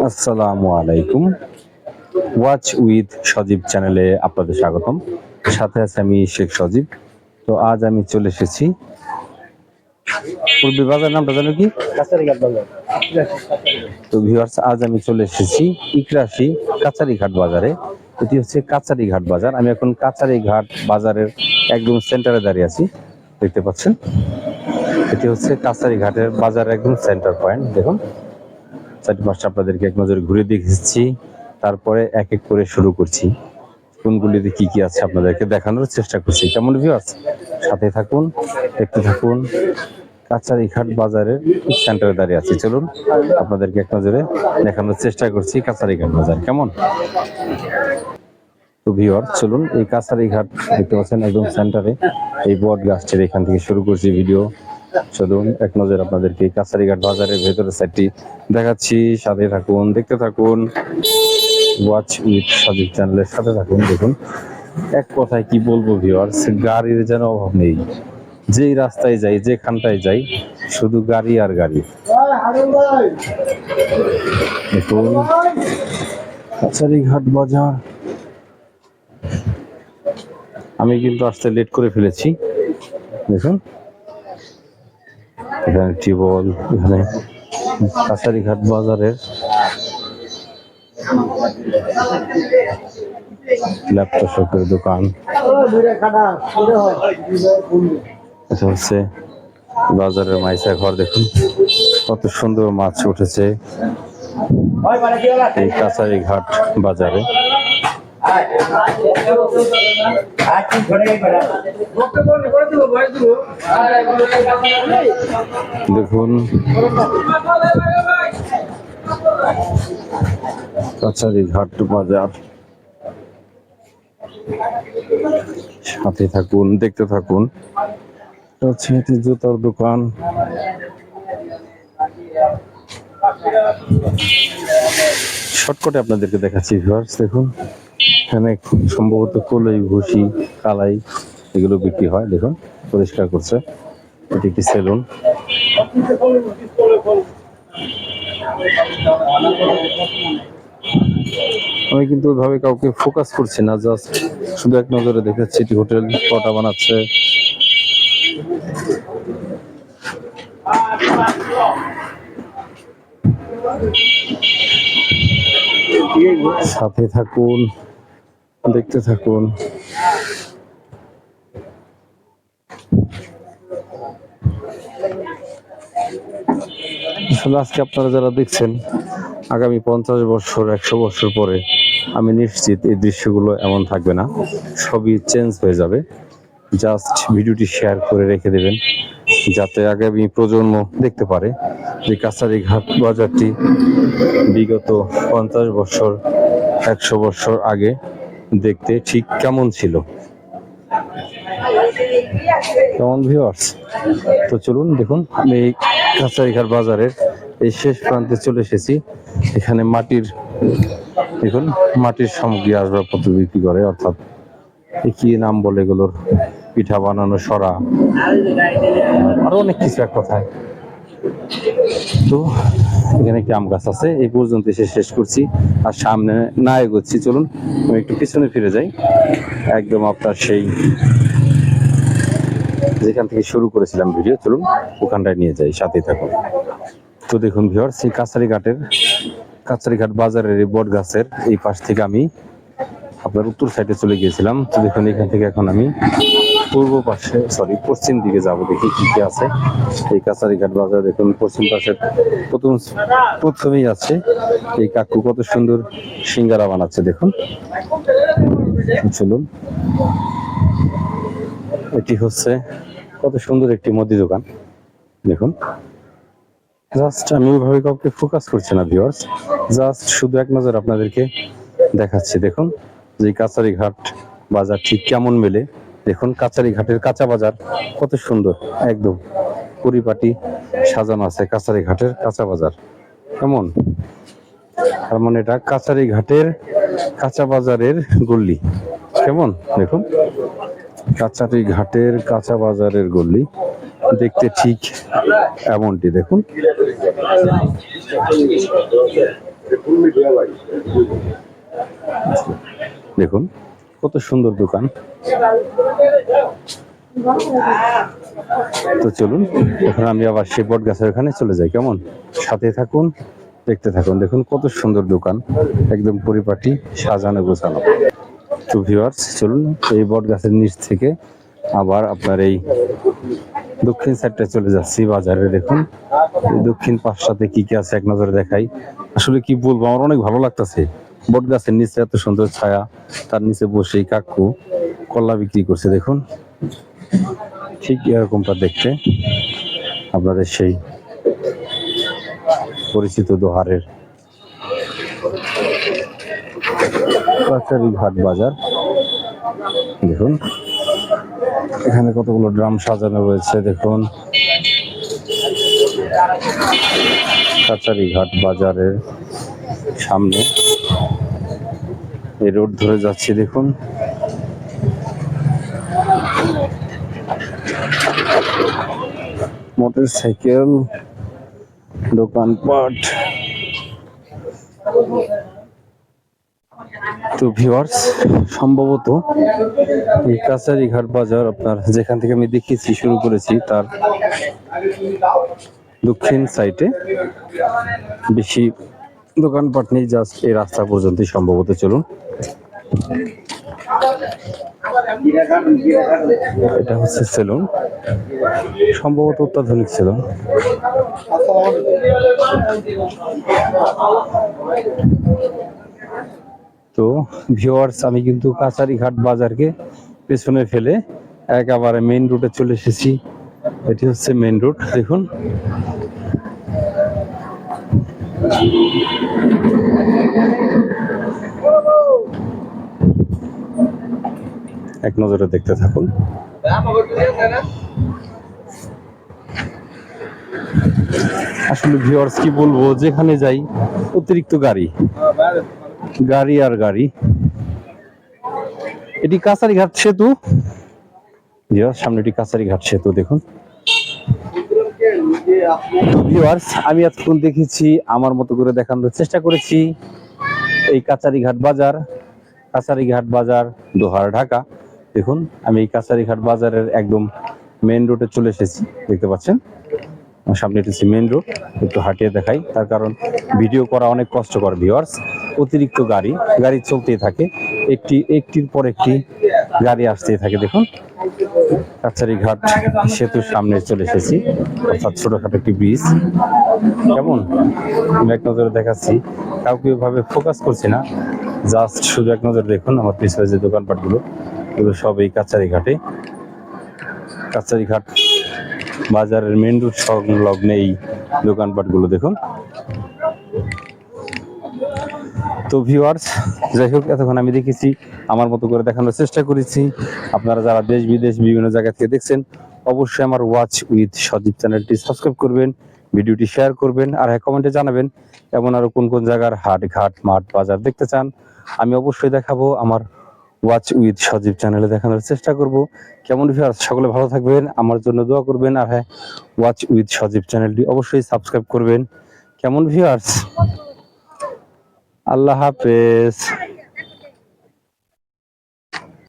আসসালামু আলাইকুম। Watch with সজীব চ্যানেলে আপনাদের স্বাগতম। সাথে আছে আমি শেখ সজীব। তো আজ আমি চলে এসেছি পূর্বী বাজার, নামটা জানো কি? তো ভিউয়ার্স, আজ আমি চলে এসেছি ইকরাশি কাছারিঘাট বাজারে। এটি হচ্ছে কাছারিঘাট বাজার। আমি এখন কাছারিঘাট বাজারের একদম সেন্টারে দাঁড়িয়ে আছি, দেখতে পাচ্ছেন। এটি হচ্ছে কাছারিঘাটের বাজারের একদম সেন্টার পয়েন্ট। দেখুন, চারপাশটা আপনাদেরকে এক নজরে ঘুরে দেখেছি, তারপরে এক এক করে শুরু করছি। কোনগুলিতে কি কি আছে আপনাদেরকে দেখানোর চেষ্টা করছি। কেমন ভিউয়ার্স, সাথে থাকুন, দেখতে থাকুন। কাছারিঘাট বাজারের সেন্টারে দাঁড়িয়ে আছি, চলুন আপনাদেরকে এক নজরে দেখানোর চেষ্টা করছি কাছারিঘাট বাজার কেমন। তো ভিউয়ার্স, চলুন, এই কাছারিঘাট দেখতে পাচ্ছেন একদম সেন্টারে, এই বট গাছটির এখান থেকে শুরু করছি ভিডিও। চলুন এক নজর আপনাদেরকে কাছারিঘাট বাজারের ভেতরের সাইডটি দেখাচ্ছি, সাথে থাকুন, দেখতে থাকুন। ওয়াচ উইথ সজীব চ্যানেলের সাথে থাকুন। দেখুন, এক কথায় কি বলবো ভিউয়ার্স, গাড়ির যেন অভাব নেই। যেই রাস্তায় যাই, যেখানটায় যাই, শুধু গাড়ি আর গাড়ি। দেখুন, কাছারিঘাট বাজার। আমি কিন্তু আসতে লেট করে ফেলেছি। দেখুন, এখানে টিউবওয়েল, এখানে কাছারিঘাট বাজারের ল্যাপটপ শপের দোকান। এটা হচ্ছে বাজারের মাইসা ঘর। দেখুন কত সুন্দর মাছ উঠেছে এই কাছারিঘাট বাজারে। দেখুন, কাছারিঘাট বাজার, সাথে থাকুন, দেখতে থাকুন। হচ্ছে এটি জুতার দোকান। শর্টকাটে আপনাদেরকে দেখাচ্ছি ভিউয়ার্স। দেখুন, এখানে সম্ভবত কলই, ঘুষি, কালাই এগুলো বিক্রি হয়। দেখুন, পরিষ্কার করছে। এটি একটি সেলুন। আমি কিন্তু ওইভাবে কাউকে ফোকাস করছি না, জাস্ট শুধু এক নজরে দেখাচ্ছি। এটি হোটেল, কটা বানাচ্ছে। সাথে থাকুন, দেখতে থাকুন। আসলে আজকে আপনারা যারা দেখছেন, আগামী 50 বছর 100 বছর পরে আমি নিশ্চিত এই দৃশ্যগুলো এমন থাকবে না, সবই চেঞ্জ হয়ে যাবে। জাস্ট ভিডিওটি শেয়ার করে রেখে দেবেন, যাতে আগামী প্রজন্ম দেখতে পারে যে কাছারিঘাট বাজারটি বিগত 50 বছর 100 বছর আগে দেখতে ঠিক কেমন ছিল। কেমন ভিউয়ার্স? তো চলুন দেখুন, আমি এই কাছারিঘাট বাজারের এই শেষ প্রান্তে চলে এসেছি। এখানে মাটির, দেখুন, মাটির সামগ্রী, আসবাবপত্র বিক্রি করে, অর্থাৎ কি নাম বলে এগুলোর, পিঠা বানানো, সরা, আরো অনেক কিছু এক কথায়। তো এখানে একটি আম গাছ আছে। এই পর্যন্ত এসে শেষ করছি, আর সামনে না এগোচ্ছি। চলুন আমি একটু পিছনে ফিরে যাই, একদম আপনার সেই যেখান থেকে শুরু করেছিলাম ভিডিও। চলুন ওখানটায় নিয়ে যাই, সাথেই থাকুন। তো দেখুন ভিউয়ার্স, এই কাছারিঘাট বাজারের এই বট গাছের এই পাশ থেকে আমি আপনার উত্তর সাইডে চলে গিয়েছিলাম। তো দেখুন, এখান থেকে এখন আমি পশ্চিম দিকে যাব, দেখি কি কি আছে এই কাছারিঘাট বাজার। দেখুন, পশ্চিম পাশে প্রথমেই আছে এই কাকু, কত সুন্দর সিঙ্গারা বানাচ্ছে। দেখুন, চলুন, এটি হচ্ছে কত সুন্দর একটি মুদি দোকান। দেখুন, জাস্ট আমি ওইভাবে কাউকে ফোকাস করছি না ভিউয়ার্স, জাস্ট শুধু এক নজর আপনাদেরকে দেখাচ্ছি। দেখুন যে কাছারিঘাট বাজার ঠিক কেমন মেলে। দেখুন, কাছারিঘাটের কাঁচা বাজার কত সুন্দর, একদম পরিপাটি সাজানো আছে কাছারিঘাটের কাঁচা বাজার। কেমন, তার মানে এটা কাছারিঘাটের কাঁচা বাজারের গল্লি। কেমন, দেখুন, কাছারিঘাটের কাঁচা বাজারের গল্লি দেখতে ঠিক এমনটি। দেখুন, দেখুন কত সুন্দর দোকান। তো চলুন এখন আমি আবার সেই বট গাছের ওখানে চলে যাই, কেমন? সাথে থাকুন, দেখতে থাকুন। দেখুন কত সুন্দর দোকান, একদম পরিপাটি সাজানো গোছানো। তো ভিউয়ার্স চলুন এই বট গাছের নিচ থেকে আবার আপনার এই দক্ষিণ সাইডটা চলে যাচ্ছি বাজারে। দেখুন দক্ষিণ পাশটাতে কি কি আছে এক নজরে দেখাই। আসলে কি বলবো, আমার অনেক ভালো লাগতেছে। বট গাছের নিচে এত সুন্দর ছায়া, তার নিচে বসে কাকু কলা বিক্রি করছে। দেখুন ঠিক এরকমটা দেখতে আপনাদের সেই পরিচিত দোহারের কাছারিঘাট বাজার। দেখুন এখানে কতগুলো ড্রাম সাজানো রয়েছে। দেখুন কাছারিঘাট বাজারের সামনে এই রোড ধরে যাচ্ছি। দেখুন মোটরসাইকেল, দোকানপাট। তো ভিউয়ার্স সম্ভবত এই কাছারিঘাট বাজার আপনার যেখান থেকে আমি দেখেছি শুরু করেছি তার দক্ষিণ সাইডে বেশি দোকানপাট নেই, জাস্ট এই রাস্তা পর্যন্তই সম্ভবত। চলুন এটা হচ্ছে সেলুন, সম্ভবত অত্যাধুনিক সেলুন। তো ভিউয়ার্স আমি কিন্তু কাছারিঘাট বাজারকে পেছনে ফেলে একেবারে মেইন রুটে চলে এসেছি। এটি হচ্ছে মেইন রুট। দেখুন এক নজরে দেখতে থাকুন। আসলে ভিউয়ার্স কি বলবো, যেখানে যাই অতিরিক্ত গাড়ি আর গাড়ি। এটি কাছারিঘাট সেতু, সামনে এটি কাছারিঘাট সেতু। দেখুন ভিউয়ার্স আমি এতক্ষণ দেখেছি, আমার মতো করে দেখানোর চেষ্টা করেছি এই কাছারিঘাট বাজার দোহার, ঢাকা। দেখুন আমি এই কাছারিঘাট বাজারের একদম মেইন রোডে চলে এসেছি, দেখতে পাচ্ছেন সামনে এসেছি মেইন রোড। একটু হাঁটিয়ে দেখাই, তার কারণ ভিডিও করা অনেক কষ্টকর ভিউয়ার্স। অতিরিক্ত গাড়ি চলতেই থাকে, একটির পর একটি গাড়ি আসতেই থাকে। দেখুন কাছারিঘাট সেতুর সামনে চলে এসেছি, অর্থাৎ ছোটখাটো একটি ব্রিজ। কেমন এক নজরে দেখাচ্ছি, কাউকে ভাবে ফোকাস করছি না, জাস্ট শুধু এক নজর দেখুন আমার পিছনে যে দোকানপাটগুলো, এগুলো সব এই কাছারিঘাট বাজারের মেন রুট সংলগ্নে এই দোকানপাটগুলো। দেখুন তো ভিউয়ার্স যাই হোক এতক্ষণ আমি দেখেছি, আমার মতো করে দেখানোর চেষ্টা করেছি। আপনারা যারা দেশ বিদেশ বিভিন্ন জায়গা থেকে দেখছেন অবশ্যই আমার ওয়াচ উইথ সজীব চ্যানেলটি সাবস্ক্রাইব করবেন, ভিডিওটি শেয়ার করবেন, আর হ্যাঁ কমেন্টে জানাবেন এমন আরো কোন কোন জায়গার হাট ঘাট মাঠ বাজার দেখতে চান। আমি অবশ্যই দেখাবো, আমার ওয়াচ উইথ সজীব চ্যানেলে দেখানোর চেষ্টা করব। কেমন ভিউয়ার্স সকলে ভালো থাকবেন, আমার জন্য দোয়া করবেন, আর হ্যাঁ ওয়াচ উইথ সজীব চ্যানেলটি অবশ্যই সাবস্ক্রাইব করবেন। কেমন ভিউয়ার্স, আল্লাহ হাফেজ।